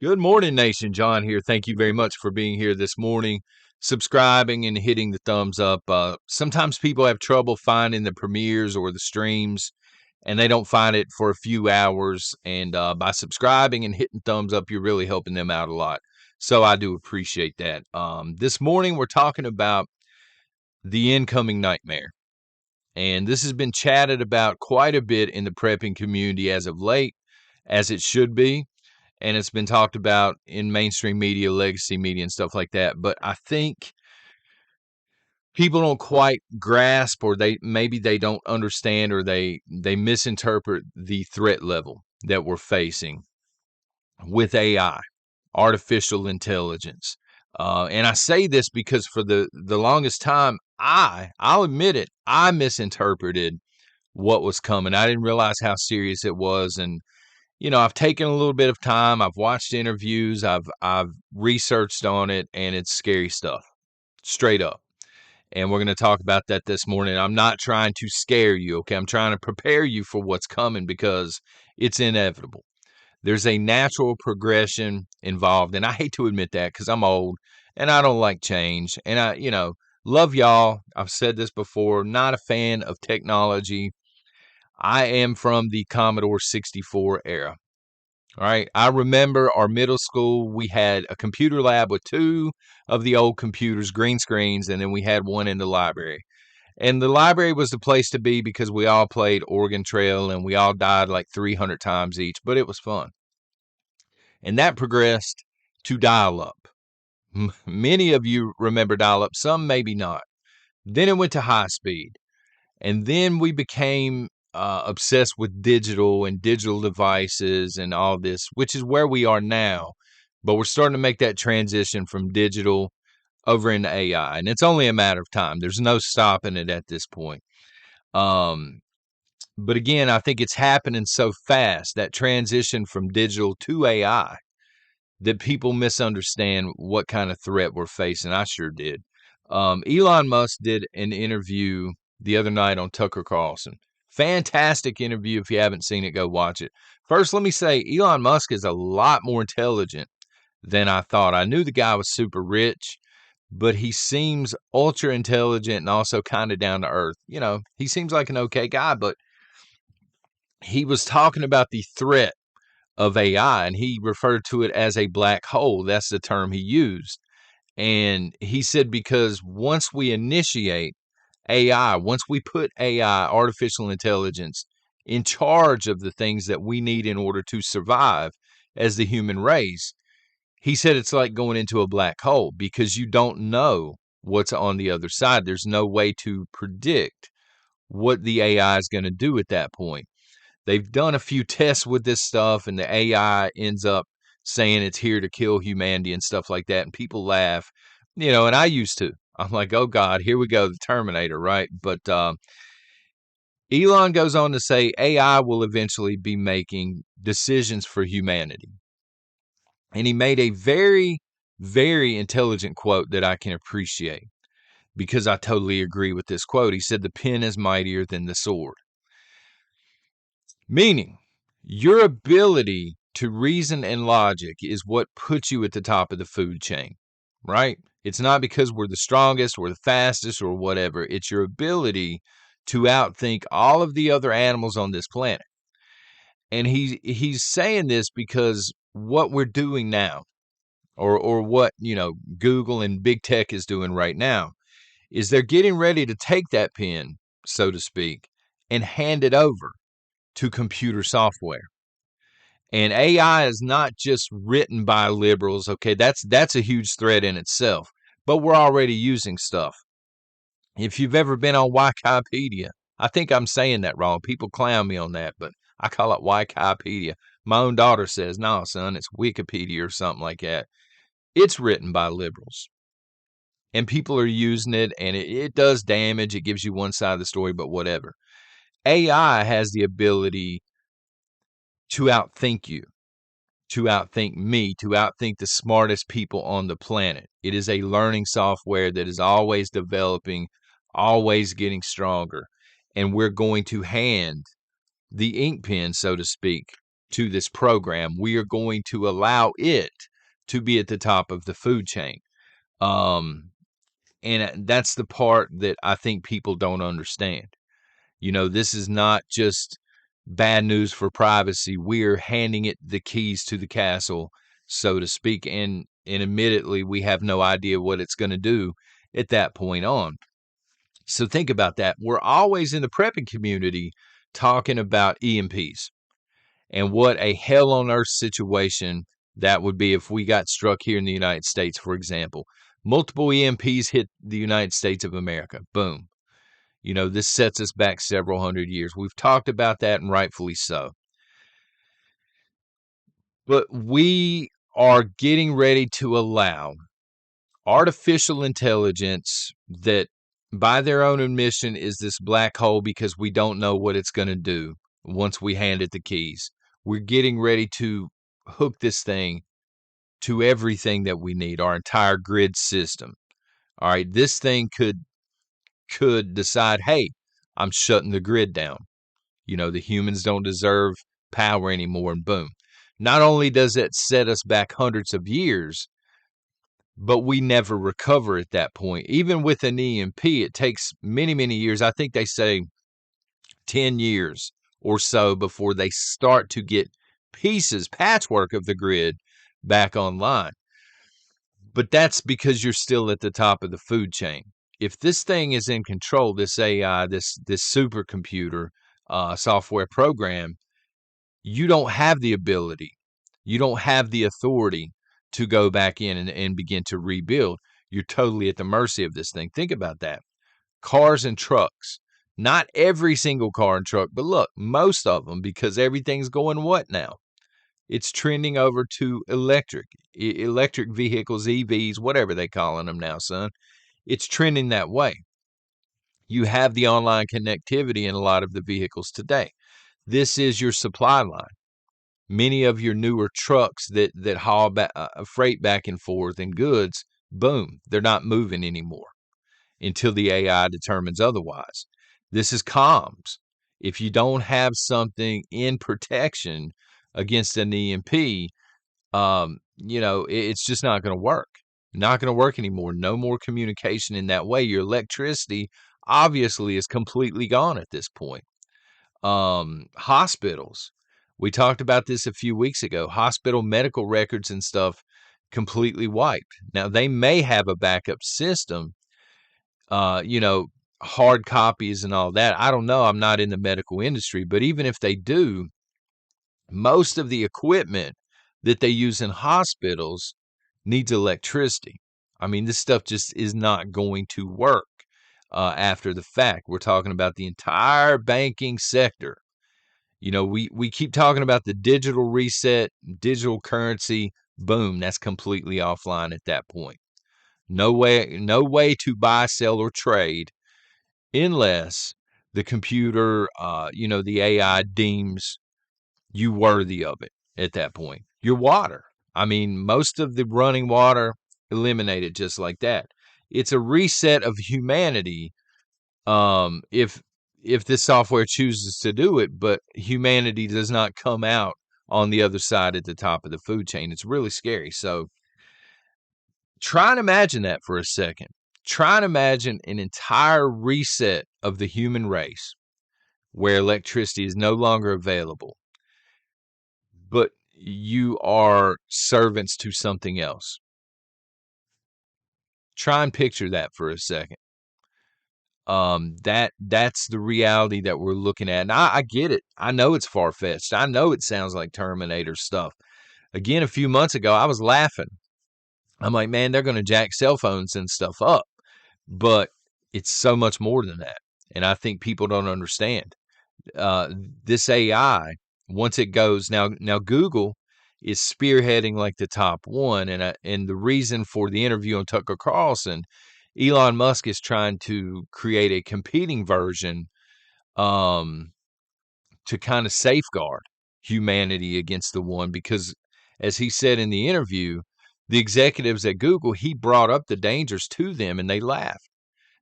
Good morning, Nation. John here. Thank you very much for being here this morning, subscribing and hitting the thumbs up. Sometimes people have trouble finding the premieres or the streams, and they don't find it for a few hours. And by subscribing and hitting thumbs up, you're really helping them out a lot. So I do appreciate that. This morning, we're talking about the incoming nightmare. And this has been chatted about quite a bit in the prepping community as of late, as it should be, and it's been talked about in mainstream media, legacy media, and stuff like that. But I think people don't quite grasp, or maybe they don't understand, or they misinterpret the threat level that we're facing with AI, artificial intelligence. And I say this because for the longest time, I'll admit it, I misinterpreted what was coming. I didn't realize how serious it was, and I've taken a little bit of time. I've watched interviews. I've researched on it, and it's scary stuff, straight up. And we're going to talk about that this morning. I'm not trying to scare you, okay? I'm trying to prepare you for what's coming because it's inevitable. There's a natural progression involved, and I hate to admit that because I'm old and I don't like change. And I love y'all. I've said this before, not a fan of technology. I am from the Commodore 64 era. All right. I remember our middle school, we had a computer lab with two of the old computers, green screens, and then we had one in the library. And the library was the place to be because we all played Oregon Trail and we all died like 300 times each, but it was fun. And that progressed to dial up. Many of you remember dial up, some maybe not. Then it went to high speed. And then we became obsessed with digital and digital devices and all this, which is where we are now. But we're starting to make that transition from digital over into AI. And it's only a matter of time. There's no stopping it at this point. But again, I think it's happening so fast, that transition from digital to AI, that people misunderstand what kind of threat we're facing. I sure did. Elon Musk did an interview the other night on Tucker Carlson. Fantastic interview. If you haven't seen it, go watch it. First, let me say Elon Musk is a lot more intelligent than I thought. I knew the guy was super rich, but he seems ultra intelligent and also kind of down to earth. He seems like an okay guy, but he was talking about the threat of AI, and he referred to it as a black hole. That's the term he used. And he said, because once we initiate AI, once we put AI, artificial intelligence, in charge of the things that we need in order to survive as the human race, he said it's like going into a black hole because you don't know what's on the other side. There's no way to predict what the AI is going to do at that point. They've done a few tests with this stuff, and the AI ends up saying it's here to kill humanity and stuff like that. And people laugh, and I used to. I'm like, oh God, here we go, the Terminator, right? But Elon goes on to say AI will eventually be making decisions for humanity. And he made a very, very intelligent quote that I can appreciate because I totally agree with this quote. He said, the pen is mightier than the sword. Meaning, your ability to reason and logic is what puts you at the top of the food chain, right? It's not because we're the strongest, we're the fastest, or whatever. It's your ability to outthink all of the other animals on this planet. And he's saying this because what we're doing now, or what, Google and big tech is doing right now, is they're getting ready to take that pen, so to speak, and hand it over to computer software. And AI is not just written by liberals. Okay, that's a huge threat in itself. But we're already using stuff. If you've ever been on Wikipedia, I think I'm saying that wrong. People clown me on that, but I call it Wikipedia. My own daughter says, no, son, it's Wikipedia or something like that. It's written by liberals. And people are using it, and it does damage. It gives you one side of the story, but whatever. AI has the ability to outthink you, to outthink me, to outthink the smartest people on the planet. It is a learning software that is always developing, always getting stronger. And we're going to hand the ink pen, so to speak, to this program. We are going to allow it to be at the top of the food chain. And that's the part that I think people don't understand. This is not just bad news for privacy. We're handing it the keys to the castle, so to speak. And admittedly, we have no idea what it's going to do at that point on. So think about that. We're always in the prepping community talking about EMPs and what a hell on earth situation that would be if we got struck here in the United States, for example. Multiple EMPs hit the United States of America. Boom. This sets us back several hundred years. We've talked about that, and rightfully so. But we are getting ready to allow artificial intelligence that, by their own admission, is this black hole because we don't know what it's going to do once we hand it the keys. We're getting ready to hook this thing to everything that we need, our entire grid system. All right, this thing could decide, hey, I'm shutting the grid down. The humans don't deserve power anymore, and boom. Not only does it set us back hundreds of years, but we never recover at that point. Even with an EMP, it takes many, many years. I think they say 10 years or so before they start to get patchwork of the grid back online. But that's because you're still at the top of the food chain. If this thing is in control, this AI, this supercomputer software program, you don't have the ability, you don't have the authority to go back in and begin to rebuild. You're totally at the mercy of this thing. Think about that. Cars and trucks. Not every single car and truck, but look, most of them, because everything's going what now? It's trending over to electric vehicles, EVs, whatever they calling them now, son. It's trending that way. You have the online connectivity in a lot of the vehicles today. This is your supply line. Many of your newer trucks that haul freight back and forth and goods, boom, they're not moving anymore until the AI determines otherwise. This is comms. If you don't have something in protection against an EMP, it's just not going to work. Not going to work anymore. No more communication in that way. Your electricity obviously is completely gone at this point. Hospitals. We talked about this a few weeks ago. Hospital medical records and stuff completely wiped. Now, they may have a backup system, hard copies and all that. I don't know. I'm not in the medical industry, but even if they do, most of the equipment that they use in hospitals needs electricity. I mean, this stuff just is not going to work after the fact. We're talking about the entire banking sector. We keep talking about the digital reset, digital currency. Boom, that's completely offline at that point. No way to buy, sell, or trade unless the computer, the AI deems you worthy of it at that point. Your water. I mean, most of the running water eliminated just like that. It's a reset of humanity. If this software chooses to do it, but humanity does not come out on the other side at the top of the food chain. It's really scary. So try and imagine that for a second. Try and imagine an entire reset of the human race where electricity is no longer available, but you are servants to something else. Try and picture that for a second. That's the reality that we're looking at. And I get it. I know it's far-fetched. I know it sounds like Terminator stuff. Again, a few months ago, I was laughing. I'm like, man, they're going to jack cell phones and stuff up. But it's so much more than that. And I think people don't understand. This AI, once it goes, now Google is spearheading like the top one. And the reason for the interview on Tucker Carlson, Elon Musk is trying to create a competing version to kind of safeguard humanity against the one, because as he said in the interview, the executives at Google, he brought up the dangers to them and they laughed.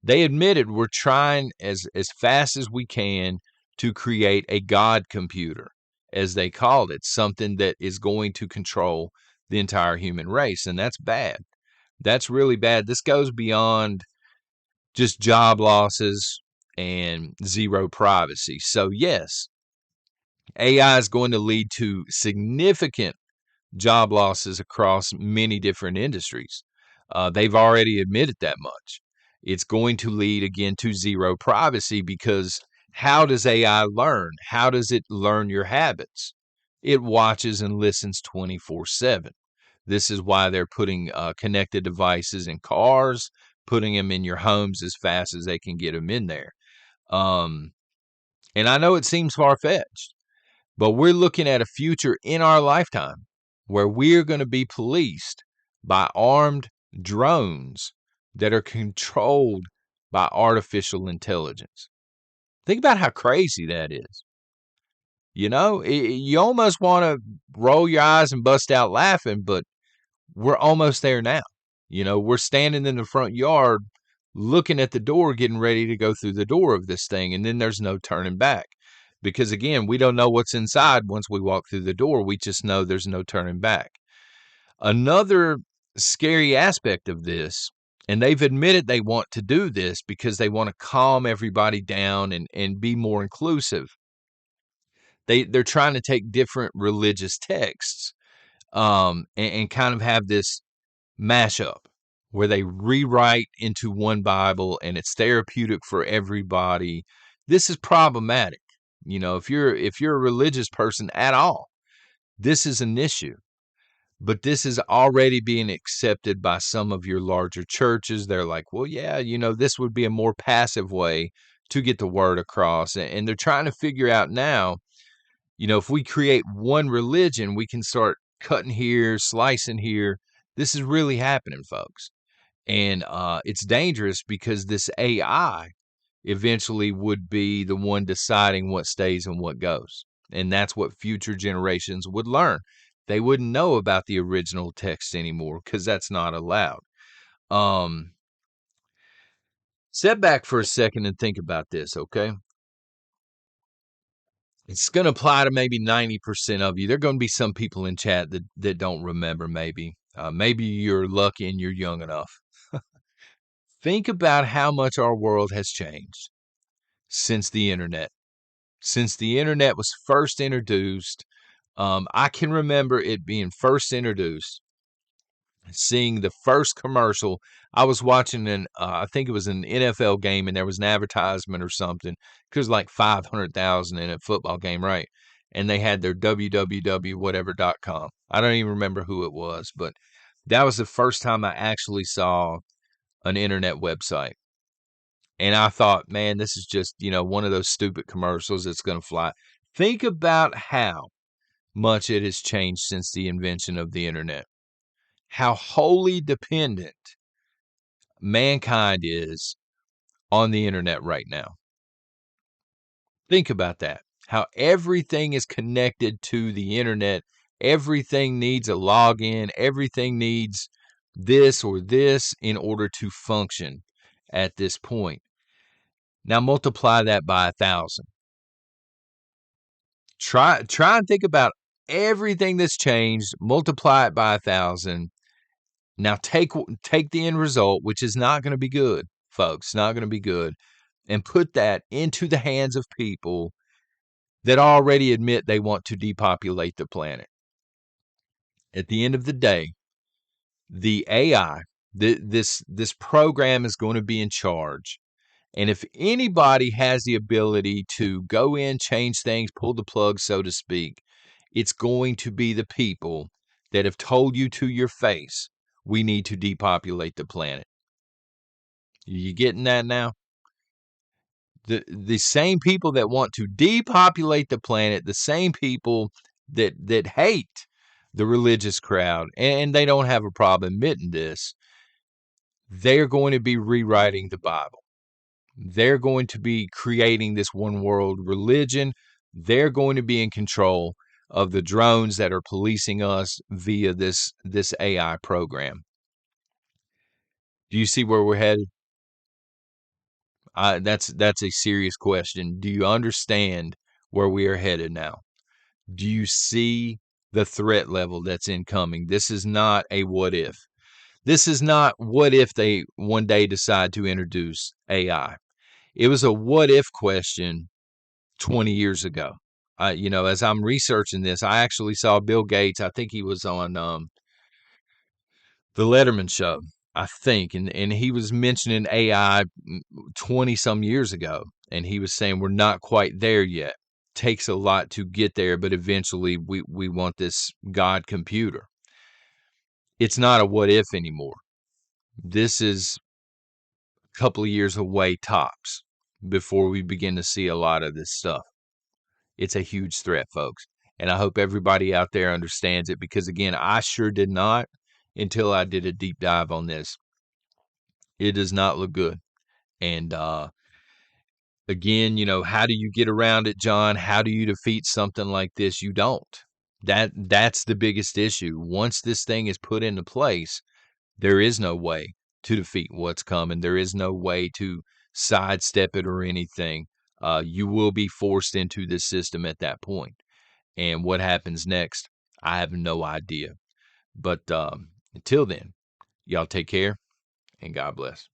They admitted, we're trying as fast as we can to create a God computer, as they called it, something that is going to control the entire human race. And that's bad. That's really bad. This goes beyond just job losses and zero privacy. So, yes, AI is going to lead to significant job losses across many different industries. They've already admitted that much. It's going to lead again to zero privacy because how does AI learn? How does it learn your habits? It watches and listens 24/7. This is why they're putting connected devices in cars, putting them in your homes as fast as they can get them in there. Um, and I know it seems far fetched, but we're looking at a future in our lifetime where we're going to be policed by armed drones that are controlled by artificial intelligence. Think about how crazy that is. You know, you almost want to roll your eyes and bust out laughing, but we're almost there now. You know, we're standing in the front yard looking at the door, getting ready to go through the door of this thing, and then there's no turning back. Because again, we don't know what's inside once we walk through the door. We just know there's no turning back. Another scary aspect of this, and they've admitted they want to do this because they want to calm everybody down and be more inclusive. They're trying to take different religious texts and kind of have this mashup where they rewrite into one Bible and it's therapeutic for everybody. This is problematic. You know, if you're a religious person at all, this is an issue. But this is already being accepted by some of your larger churches. They're like, well, yeah, you know, this would be a more passive way to get the word across. And they're trying to figure out now, you know, if we create one religion, we can start cutting here, slicing here. This is really happening, folks. And it's dangerous because this AI eventually would be the one deciding what stays and what goes. And that's what future generations would learn. They wouldn't know about the original text anymore because that's not allowed. Um, Step back for a second and think about this, okay? It's going to apply to maybe 90% of you. There are going to be some people in chat that don't remember, maybe. Maybe you're lucky and you're young enough. Think about how much our world has changed since the internet. Since the internet was first introduced, I can remember it being first introduced, seeing the first commercial. I was watching I think it was an NFL game, and there was an advertisement or something. Because like 500,000 in a football game, right? And they had their www whatever.com. I don't even remember who it was, but that was the first time I actually saw an internet website. And I thought, man, this is just, you know, one of those stupid commercials that's going to fly. Think about how much it has changed since the invention of the internet. How wholly dependent mankind is on the internet right now. Think about that. How everything is connected to the internet. Everything needs a login. Everything needs this or this in order to function at this point. Now multiply that by 1,000. Try and think about everything that's changed, multiply it by 1,000. Now take the end result, which is not going to be good, folks, not going to be good, and put that into the hands of people that already admit they want to depopulate the planet. At the end of the day, the AI, this program is going to be in charge. And if anybody has the ability to go in, change things, pull the plug, so to speak, it's going to be the people that have told you to your face, we need to depopulate the planet. You getting that now? The same people that want to depopulate the planet, the same people that hate the religious crowd, and they don't have a problem admitting this, they're going to be rewriting the Bible. They're going to be creating this one world religion. They're going to be in control of the drones that are policing us via this AI program. Do you see where we're headed? That's a serious question. Do you understand where we are headed now? Do you see the threat level that's incoming? This is not a what if. This is not what if they one day decide to introduce AI. It was a what if question 20 years ago. As I'm researching this, I actually saw Bill Gates. I think he was on the Letterman show, I think, and he was mentioning AI 20 some years ago, and he was saying we're not quite there yet. Takes a lot to get there, but eventually we want this God computer. It's not a what if anymore. This is a couple of years away tops before we begin to see a lot of this stuff. It's a huge threat, folks. And I hope everybody out there understands it, because again, I sure did not until I did a deep dive on this. It does not look good. And again, how do you get around it, John? How do you defeat something like this? You don't. That's the biggest issue. Once this thing is put into place, there is no way to defeat what's coming. There is no way to sidestep it or anything. You will be forced into this system at that point. And what happens next, I have no idea. But until then, y'all take care and God bless.